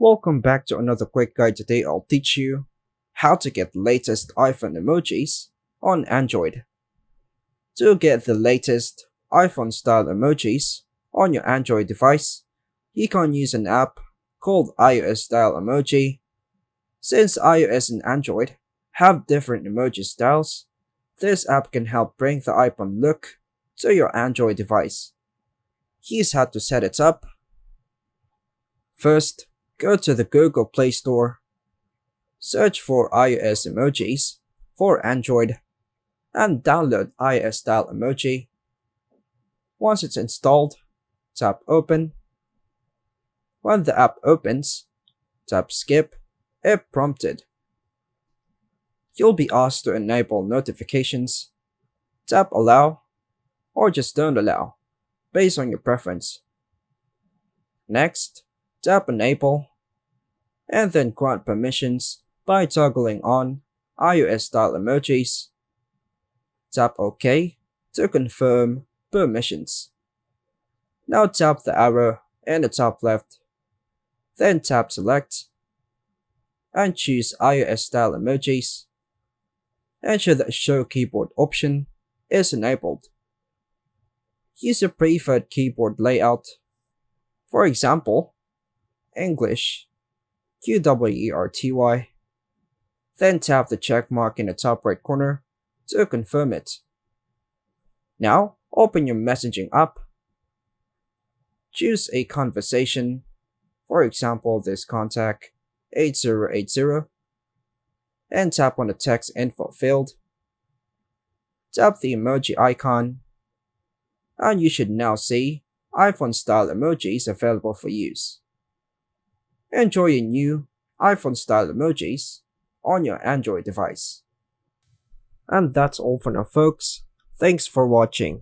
Welcome back to another quick guide. Today I'll teach you how to get the latest iPhone emojis on Android. To get the latest iPhone style emojis on your Android device, you can use an app called iOS style emoji. Since iOS and Android have different emoji styles, this app can help bring the iPhone look to your Android device. Here's how to set it up. First, go to the Google Play Store, search for iOS emojis for Android, and download iOS style emoji. Once it's installed, tap Open. When the app opens, tap Skip if prompted. You'll be asked to enable notifications. Tap Allow, or just don't allow, based on your preference. Next, tap Enable, and then grant permissions by toggling on iOS style emojis. Tap OK to confirm permissions. Now tap the arrow in the top left, then tap Select, and choose iOS style emojis. Ensure that Show Keyboard option is enabled. Use your preferred keyboard layout. For example, English, QWERTY. Then tap the check mark in the top right corner to confirm it. Now, open your messaging app. Choose a conversation, for example this contact 8080, and tap on the text info field. Tap the emoji icon, and you should now see iPhone style emojis available for use. Enjoy your new iPhone style emojis on your Android device. And that's all for now, folks. Thanks for watching.